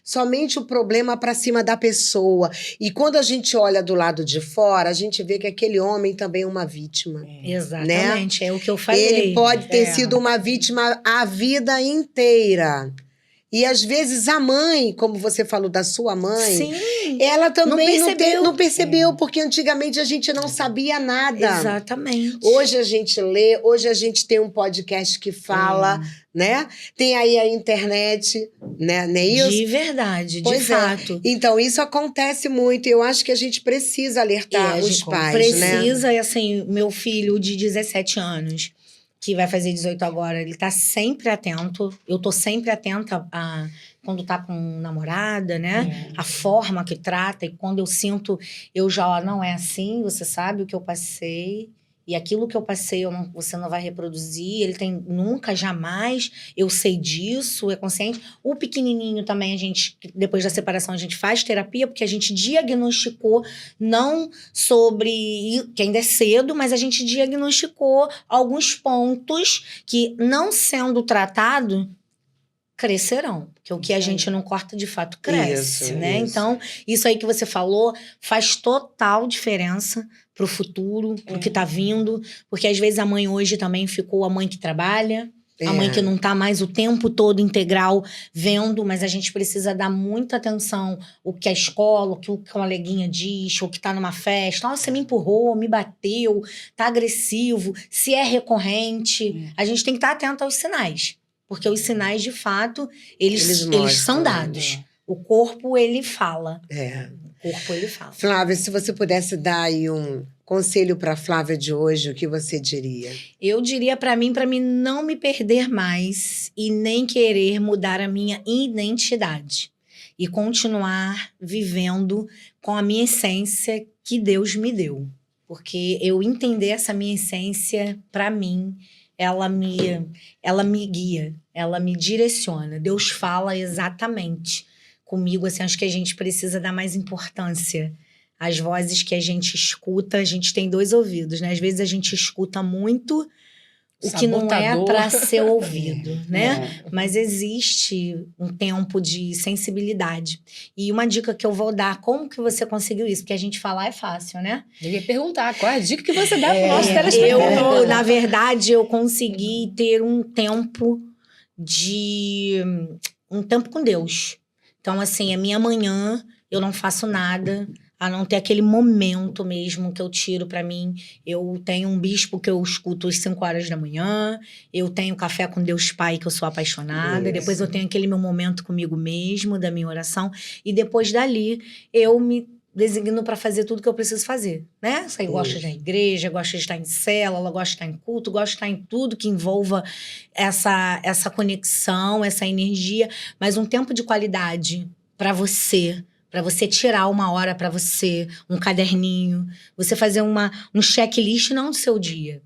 Speaker 1: somente o problema para cima da pessoa. E quando a gente olha do lado de fora, a gente vê que aquele homem também é uma vítima.
Speaker 3: Exatamente, é o que eu falei.
Speaker 1: Ele pode ter sido uma vítima a vida inteira. E às vezes a mãe, como você falou da sua mãe,
Speaker 3: Sim,
Speaker 1: ela também
Speaker 3: não
Speaker 1: percebeu, porque antigamente a gente não sabia nada.
Speaker 3: exatamente.
Speaker 1: Hoje a gente lê, hoje a gente tem um podcast que fala, né? Tem aí a internet, né? Não é isso?
Speaker 3: De verdade,
Speaker 1: Pois
Speaker 3: de fato.
Speaker 1: Então, isso acontece muito. Eu acho que a gente precisa alertar os pais, né?
Speaker 3: Precisa, e assim, meu filho de 17 anos, que vai fazer 18 agora, ele tá sempre atento. Eu tô sempre atenta quando tá com namorada, né? A forma que trata. E quando eu sinto, eu já, não é assim, você sabe o que eu passei. E aquilo que eu passei, você não vai reproduzir. Ele tem nunca, jamais. Eu sei disso, é consciente. O pequenininho também, depois da separação, a gente faz terapia, porque a gente diagnosticou, não sobre, que ainda é cedo, mas a gente diagnosticou alguns pontos que, não sendo tratado, crescerão. Porque o que a gente não corta, de fato, cresce, né?
Speaker 1: Isso.
Speaker 3: Então, isso aí que você falou faz total diferença pro futuro, pro que tá vindo. Porque, às vezes, a mãe hoje também ficou a mãe que trabalha, a mãe que não tá mais o tempo todo integral vendo, mas a gente precisa dar muita atenção o que a escola, o que o coleguinha diz, o que tá numa festa. Nossa, você me empurrou, me bateu, tá agressivo, se é recorrente. A gente tem que estar atento aos sinais. Porque os sinais, de fato, eles são dados. O corpo, ele fala. O corpo, ele fala.
Speaker 1: Flávia, se você pudesse dar aí um conselho para a Flávia de hoje, o que você diria?
Speaker 3: Eu diria para mim não me perder mais e nem querer mudar a minha identidade. E continuar vivendo com a minha essência que Deus me deu. Porque eu entender essa minha essência, para mim, ela me guia, ela me direciona. Deus fala exatamente comigo, assim, acho que a gente precisa dar mais importância às vozes que a gente escuta. A gente tem 2 ouvidos, né? Às vezes a gente escuta muito o que não é
Speaker 2: Sabotador.
Speaker 3: para ser ouvido, né?
Speaker 4: É.
Speaker 3: Mas existe um tempo de sensibilidade. E uma dica que eu vou dar, como que você conseguiu isso? Porque a gente falar é fácil, né?
Speaker 2: Eu ia perguntar, qual é a dica que você dá pro nosso telespectador?
Speaker 3: Eu, na verdade, eu consegui ter um tempo com Deus. Então, assim, a minha manhã, eu não faço nada, a não ter aquele momento mesmo que eu tiro pra mim. Eu tenho um bispo que eu escuto às 5 horas da manhã, eu tenho café com Deus Pai, que eu sou apaixonada,
Speaker 4: Isso.
Speaker 3: depois eu tenho aquele meu momento comigo mesmo, da minha oração, e depois dali, eu me designo para fazer tudo que eu preciso fazer, né? Eu gosto de estar em igreja, gosto de estar em célula, gosto de estar em culto, gosto de estar em tudo que envolva essa conexão, essa energia, mas um tempo de qualidade para você tirar uma hora para você, um caderninho, você fazer um checklist não do seu dia,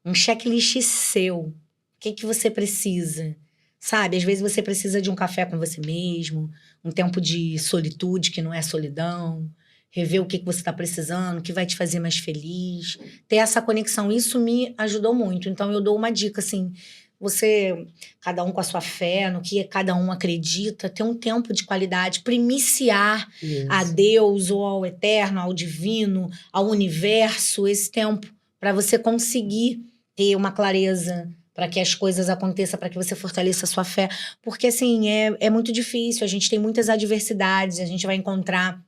Speaker 3: um checklist seu. O que você precisa? Sabe, às vezes você precisa de um café com você mesmo, um tempo de solitude que não é solidão, rever o que você está precisando, o que vai te fazer mais feliz, ter essa conexão. Isso me ajudou muito. Então, eu dou uma dica, assim, cada um com a sua fé, no que cada um acredita, ter um tempo de qualidade, primiciar a Deus ou ao Eterno, ao Divino, ao Universo, esse tempo, para você conseguir ter uma clareza, para que as coisas aconteçam, para que você fortaleça a sua fé. Porque, assim, é muito difícil, a gente tem muitas adversidades, a gente vai encontrar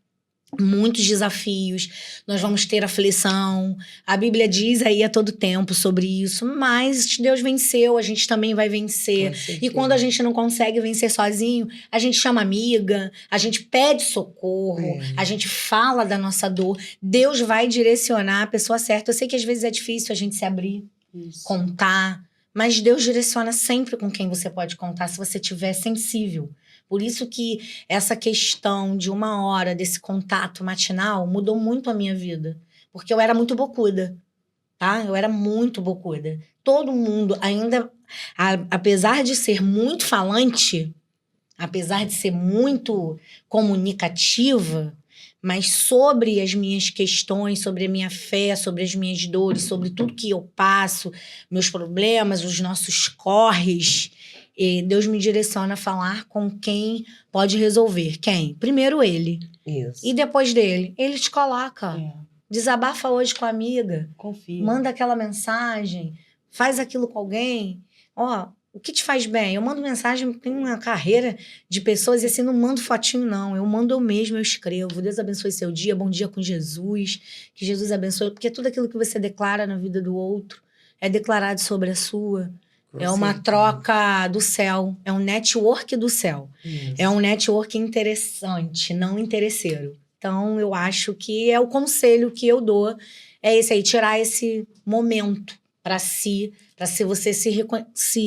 Speaker 3: muitos desafios, nós vamos ter aflição. A Bíblia diz aí a todo tempo sobre isso, mas Deus venceu, a gente também vai vencer. E quando a gente não consegue vencer sozinho, a gente chama amiga, a gente pede socorro, a gente fala da nossa dor. Deus vai direcionar a pessoa certa. Eu sei que às vezes é difícil a gente se abrir, contar, mas Deus direciona sempre com quem você pode contar, se você estiver sensível. Por isso que essa questão de 1 hora desse contato matinal mudou muito a minha vida. Porque eu era muito bocuda, tá? Eu era muito bocuda. Todo mundo ainda, apesar de ser muito falante, apesar de ser muito comunicativa, mas sobre as minhas questões, sobre a minha fé, sobre as minhas dores, sobre tudo que eu passo, meus problemas, os nossos corres, Deus me direciona a falar com quem pode resolver. Quem? Primeiro ele.
Speaker 1: Isso.
Speaker 3: E depois dele, ele te coloca. Desabafa hoje com a amiga.
Speaker 4: Confia.
Speaker 3: Manda aquela mensagem. Faz aquilo com alguém. Ó, o que te faz bem? Eu mando mensagem, tenho uma carreira de pessoas e assim, não mando fotinho não. Eu mando eu mesmo, eu escrevo. Deus abençoe seu dia, bom dia com Jesus. Que Jesus abençoe. Porque tudo aquilo que você declara na vida do outro é declarado sobre a sua. É uma troca do céu, é um network do céu.
Speaker 1: Isso.
Speaker 3: É um network interessante, não interesseiro. Então, eu acho que é o conselho que eu dou, é esse aí, tirar esse momento para si, para você se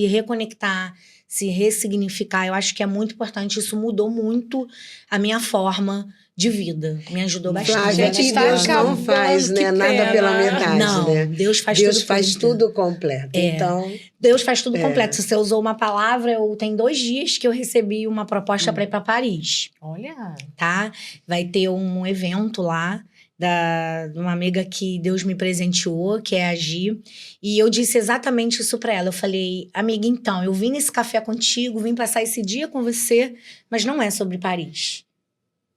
Speaker 3: reconectar, se ressignificar. Eu acho que é muito importante, isso mudou muito a minha forma de vida. Me ajudou bastante.
Speaker 1: Flávia,
Speaker 2: Gente,
Speaker 1: que
Speaker 2: está
Speaker 1: Deus não
Speaker 2: acabando,
Speaker 1: faz,
Speaker 2: que
Speaker 1: né, nada
Speaker 2: pena.
Speaker 1: pela metade,
Speaker 3: Não,
Speaker 1: né?
Speaker 3: Deus faz
Speaker 1: Deus
Speaker 3: tudo
Speaker 1: faz
Speaker 3: por inteiro.
Speaker 1: tudo completo. Então,
Speaker 3: Deus faz tudo completo. Se você usou uma palavra, tem 2 dias que eu recebi uma proposta para ir para Paris,
Speaker 2: Olha,
Speaker 3: tá? Vai ter um evento lá de uma amiga que Deus me presenteou, que é a Gi. E eu disse exatamente isso para ela. Eu falei, amiga, então, eu vim nesse café contigo, vim passar esse dia com você, mas não é sobre Paris.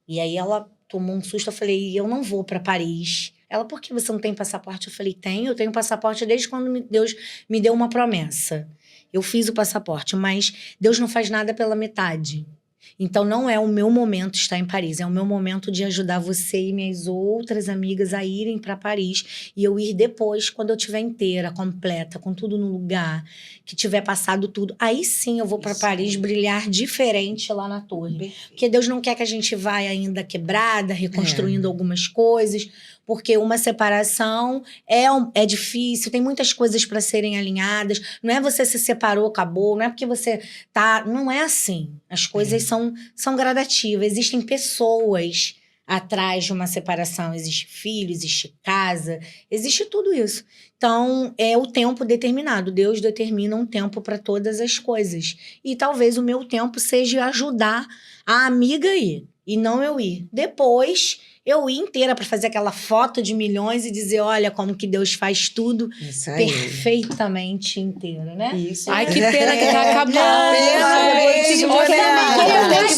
Speaker 3: E aí ela tomou um susto, eu falei, eu não vou para Paris. Ela, por que você não tem passaporte? Eu falei, eu tenho passaporte desde quando Deus me deu uma promessa. Eu fiz o passaporte, mas Deus não faz nada pela metade. Então, não é o meu momento estar em Paris, é o meu momento de ajudar você e minhas outras amigas a irem para Paris e eu ir depois, quando eu estiver inteira, completa, com tudo no lugar, que tiver passado tudo. Aí sim eu vou para Paris brilhar diferente lá na torre. Porque Deus não quer que a gente vá ainda quebrada, reconstruindo algumas coisas, porque uma separação é difícil, tem muitas coisas para serem alinhadas. Não é você se separou, acabou, não é porque você tá... Não é assim. As coisas são gradativas. Existem pessoas atrás de uma separação existe filho, existe casa, existe tudo isso. Então, é o tempo determinado. Deus determina um tempo para todas as coisas. E talvez o meu tempo seja ajudar a amiga a ir, e não eu ir. Depois, eu ir inteira para fazer aquela foto de milhões e dizer, olha como que Deus faz tudo
Speaker 1: Isso aí.
Speaker 3: perfeitamente inteiro, né?
Speaker 4: Isso.
Speaker 2: Ai, que pena que tá acabando.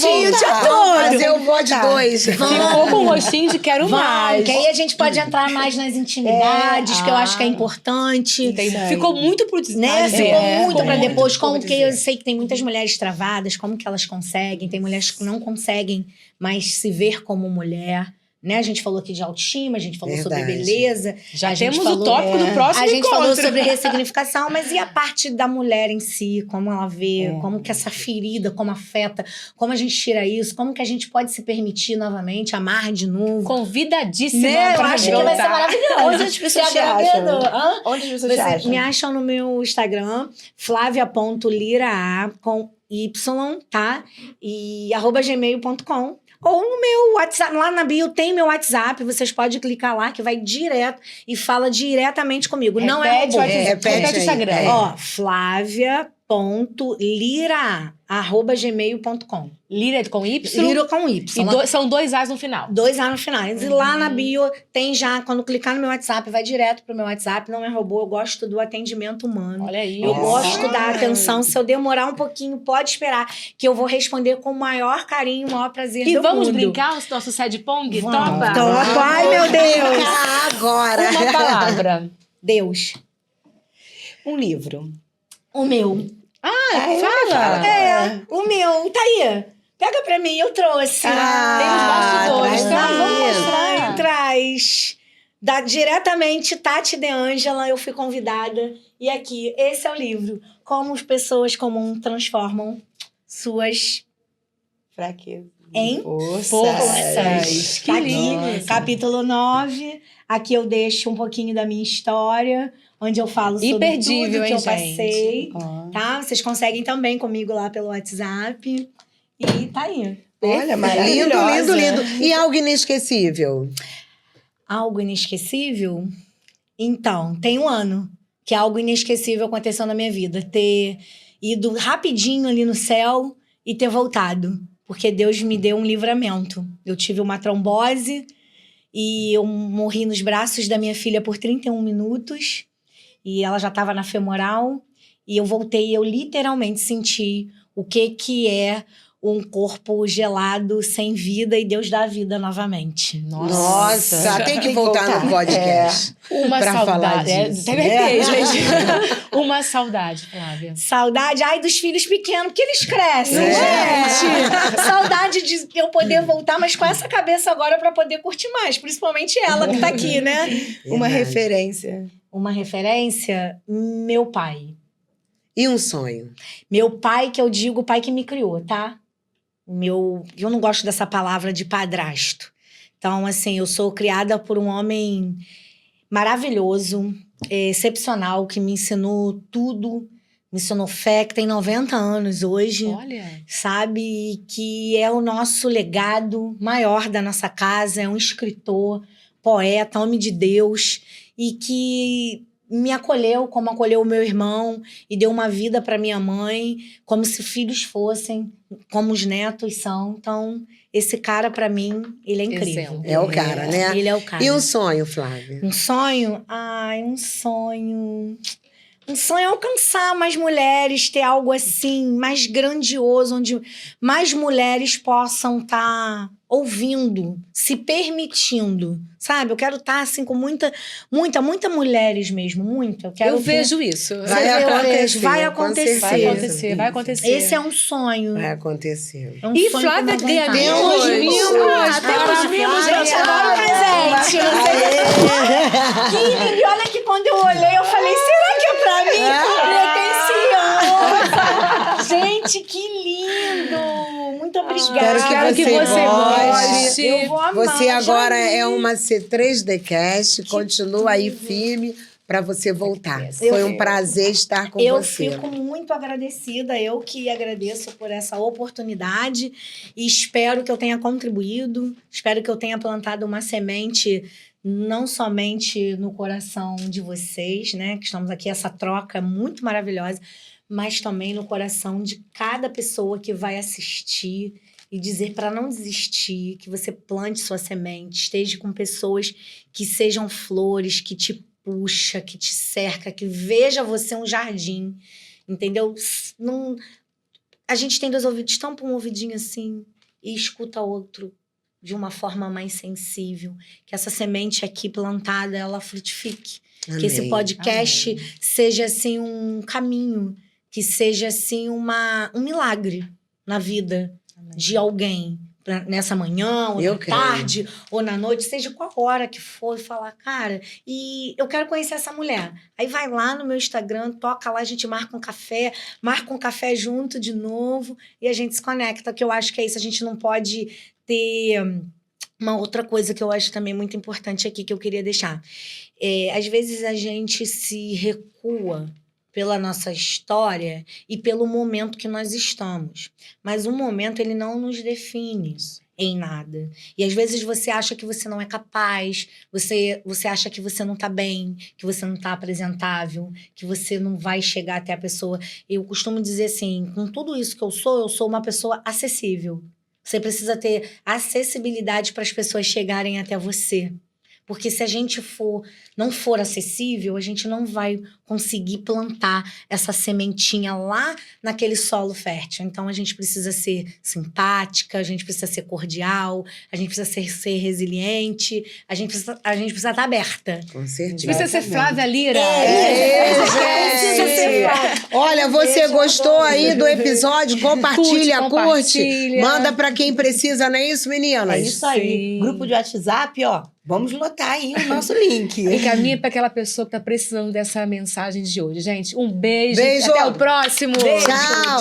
Speaker 1: Fazer o bode 2.
Speaker 2: Ficou com o rostinho de quero mais.
Speaker 3: Que aí a gente pode entrar mais nas intimidades, que eu acho que é importante.
Speaker 2: Entendi. Ficou muito pro
Speaker 3: Né? Ficou muito pra depois.
Speaker 2: ficou
Speaker 3: Como
Speaker 2: pra
Speaker 3: que eu
Speaker 2: dizer.
Speaker 3: sei que tem muitas mulheres travadas, como que elas conseguem. Tem mulheres que não conseguem mais se ver como mulher. Né? A gente falou aqui de autoestima, a gente falou sobre
Speaker 1: Verdade.
Speaker 3: beleza.
Speaker 2: Já
Speaker 3: a gente
Speaker 2: temos o
Speaker 3: falou-
Speaker 2: tópico do próximo
Speaker 3: A gente
Speaker 2: encontro.
Speaker 3: falou sobre ressignificação, mas e a parte da mulher em si? Como ela vê, como que essa ferida, como afeta, como a gente tira isso, como que a gente pode se permitir novamente, amar de novo.
Speaker 2: Convidadíssima
Speaker 3: Né? Eu
Speaker 2: pra
Speaker 3: acho que vai ser
Speaker 2: voltar.
Speaker 3: maravilhoso.
Speaker 4: Onde as pessoas te acham?
Speaker 3: Hã?
Speaker 4: Onde as pessoas
Speaker 3: Você
Speaker 4: te acham?
Speaker 3: me acham no meu Instagram, flavia.liraa, com Y, tá? E @gmail.com. Ou no meu WhatsApp, lá na bio tem meu WhatsApp, vocês podem clicar lá que vai direto e fala diretamente comigo. Não é
Speaker 2: Repete
Speaker 3: robô.
Speaker 2: o WhatsApp,
Speaker 1: Repete
Speaker 2: repete o
Speaker 1: aí.
Speaker 2: Instagram.
Speaker 1: É.
Speaker 3: Ó, flavia.liraa@gmail.com.
Speaker 2: Lira com Y
Speaker 3: Lira com Y.
Speaker 2: e são 2 As no final.
Speaker 3: 2 A no final. E lá na bio tem já, quando clicar no meu WhatsApp, vai direto pro meu WhatsApp, não é robô, eu gosto do atendimento humano.
Speaker 2: Olha aí.
Speaker 3: Eu
Speaker 1: Nossa.
Speaker 3: gosto da atenção. Se eu demorar um pouquinho, pode esperar, que eu vou responder com o maior carinho, o maior prazer
Speaker 2: E
Speaker 3: do
Speaker 2: vamos
Speaker 3: mundo.
Speaker 2: brincar o nosso Sad Pong?
Speaker 3: Vamos.
Speaker 2: Topa?
Speaker 3: Topa. Ai, meu Deus.
Speaker 1: Agora.
Speaker 2: Uma palavra.
Speaker 3: Deus.
Speaker 4: Um livro.
Speaker 3: O meu.
Speaker 2: Fala.
Speaker 3: O meu. Tá aí. Pega pra mim, eu trouxe.
Speaker 2: Tem os bastidores,
Speaker 1: traz
Speaker 2: tá?
Speaker 1: aí.
Speaker 2: Vamos mostrar.
Speaker 3: Traz. Diretamente, Tati De Angela, eu fui convidada. E aqui, esse é o livro. Como as pessoas comuns transformam suas...
Speaker 4: Fraqueza.
Speaker 3: Hein?
Speaker 2: Forças. Que
Speaker 3: Tá aqui,
Speaker 2: lindo.
Speaker 3: capítulo 9. Aqui eu deixo um pouquinho da minha história, onde eu falo sobre
Speaker 2: Imperdível,
Speaker 3: tudo que
Speaker 2: hein,
Speaker 3: eu passei.
Speaker 4: Ó.
Speaker 3: Tá? Vocês conseguem também comigo lá pelo WhatsApp. E tá aí.
Speaker 4: Olha,
Speaker 1: Lindo,
Speaker 4: maravilhosa.
Speaker 1: lindo, lindo. E algo inesquecível?
Speaker 3: Algo inesquecível? Então, tem um ano que algo inesquecível aconteceu na minha vida. Ter ido rapidinho ali no céu e ter voltado. Porque Deus me deu um livramento. Eu tive uma trombose e eu morri nos braços da minha filha por 31 minutos. E ela já estava na femoral. E eu voltei e eu literalmente senti o que é um corpo gelado, sem vida, e Deus dá vida novamente.
Speaker 1: Nossa, tem que voltar no podcast.
Speaker 2: Uma
Speaker 1: Pra falar
Speaker 2: saudade.
Speaker 1: disso,
Speaker 2: Deve
Speaker 1: né?
Speaker 2: ter, gente. Uma saudade, Flávia.
Speaker 3: Saudade, ai, dos filhos pequenos, porque eles crescem,
Speaker 1: É.
Speaker 3: gente. Saudade de eu poder voltar, mas com essa cabeça agora pra poder curtir mais. Principalmente ela que tá aqui, né?
Speaker 4: Uma
Speaker 1: Verdade.
Speaker 4: referência.
Speaker 3: Uma referência, meu pai.
Speaker 1: E um sonho?
Speaker 3: Meu pai, que eu digo, o pai que me criou, tá? Eu não gosto dessa palavra de padrasto. Então, assim, eu sou criada por um homem maravilhoso, excepcional, que me ensinou tudo, me ensinou fé, que tem 90 anos hoje,
Speaker 2: Olha.
Speaker 3: sabe? Que é o nosso legado maior da nossa casa, é um escritor, poeta, homem de Deus, e que me acolheu como acolheu o meu irmão e deu uma vida para minha mãe, como se filhos fossem, como os netos são. Então, esse cara, para mim, ele é incrível.
Speaker 2: Exemplo.
Speaker 1: É o cara, né?
Speaker 3: Ele é o cara.
Speaker 1: E um sonho, Flávia?
Speaker 3: Um sonho? Ai, um sonho. Um sonho é alcançar mais mulheres, ter algo assim, mais grandioso, onde mais mulheres possam estar ouvindo, se permitindo, sabe? Eu quero estar assim com muita mulheres mesmo, muita.
Speaker 2: Eu vejo isso.
Speaker 1: Vai
Speaker 3: eu
Speaker 1: acontecer.
Speaker 3: vejo, vai
Speaker 1: com
Speaker 3: acontecer.
Speaker 1: certeza.
Speaker 2: Vai acontecer, vai acontecer.
Speaker 3: Esse é um sonho.
Speaker 1: Vai acontecer.
Speaker 3: É um
Speaker 2: E
Speaker 3: sonho
Speaker 2: Flávia
Speaker 3: com uma
Speaker 2: ganha
Speaker 3: vontade.
Speaker 2: temos mimos.
Speaker 3: Temos mimos,
Speaker 2: Flávia.
Speaker 3: gente, adoro presente. Que lindo. E olha que quando eu olhei, eu falei, será que é pra mim? Pretenciosa. Gente, que lindo. Muito obrigada.
Speaker 1: Quero que você goste.
Speaker 3: Eu vou amar.
Speaker 1: Você agora
Speaker 3: já vi.
Speaker 1: é uma C3D Cast, continua aí firme, para você voltar.
Speaker 2: Yes.
Speaker 1: Foi um prazer estar com
Speaker 3: Eu
Speaker 1: você.
Speaker 3: fico muito agradecida, eu que agradeço por essa oportunidade e espero que eu tenha contribuído, espero que eu tenha plantado uma semente não somente no coração de vocês, né, que estamos aqui, essa troca muito maravilhosa, mas também no coração de cada pessoa que vai assistir e dizer para não desistir, que você plante sua semente, esteja com pessoas que sejam flores, que te puxa, que te cerca, que veja você um jardim, entendeu? Não, a gente tem 2 ouvidos, tampa um ouvidinho assim e escuta outro de uma forma mais sensível, que essa semente aqui plantada, ela frutifique, que esse podcast seja assim um caminho, que seja assim um milagre na vida de alguém, nessa manhã, ou na tarde, ou na noite, seja qual hora que for, e falar, cara, e eu quero conhecer essa mulher. Aí vai lá no meu Instagram, toca lá, a gente marca um café junto de novo, e a gente se conecta, que eu acho que é isso, a gente não pode ter... Uma outra coisa que eu acho também muito importante aqui, que eu queria deixar. Às vezes a gente se recua pela nossa história e pelo momento que nós estamos. Mas o momento, ele não nos define em nada. E às vezes você acha que você não é capaz, você acha que você não tá bem, que você não tá apresentável, que você não vai chegar até a pessoa. Eu costumo dizer assim, com tudo isso que eu sou uma pessoa acessível. Você precisa ter acessibilidade para as pessoas chegarem até você. Porque se a gente não for acessível, a gente não vai conseguir plantar essa sementinha lá naquele solo fértil. Então, a gente precisa ser simpática, a gente precisa ser cordial, a gente precisa ser resiliente, a gente precisa estar aberta.
Speaker 1: Com certeza.
Speaker 2: Precisa ser Flávia Lira.
Speaker 1: Olha, você gostou aí do episódio? Compartilha, curte. Manda pra quem precisa, não é isso, meninas?
Speaker 5: É isso aí.
Speaker 2: Sim.
Speaker 5: Grupo de WhatsApp, ó. Vamos lotar aí o nosso link.
Speaker 2: Encaminha para aquela pessoa que tá precisando dessa mensagem de hoje. Gente, um beijo.
Speaker 1: Beijo.
Speaker 2: Até o próximo.
Speaker 1: Tchau.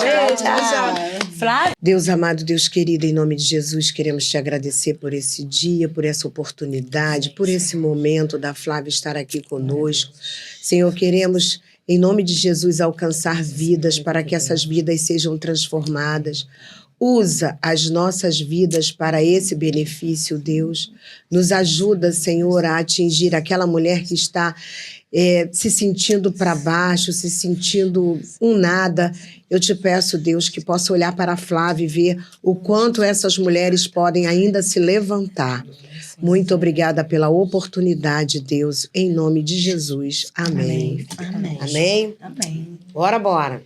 Speaker 2: Flávia.
Speaker 1: Deus amado, Deus querido, em nome de Jesus, queremos te agradecer por esse dia, por essa oportunidade, por esse momento da Flávia estar aqui conosco. Senhor, queremos, em nome de Jesus, alcançar vidas para que essas vidas sejam transformadas. Usa as nossas vidas para esse benefício, Deus. Nos ajuda, Senhor, a atingir aquela mulher que está se sentindo para baixo, se sentindo um nada. Eu te peço, Deus, que possa olhar para a Flávia e ver o quanto essas mulheres podem ainda se levantar. Muito obrigada pela oportunidade, Deus, em nome de Jesus. Amém.
Speaker 3: Amém.
Speaker 1: Amém?
Speaker 3: Amém.
Speaker 1: Bora.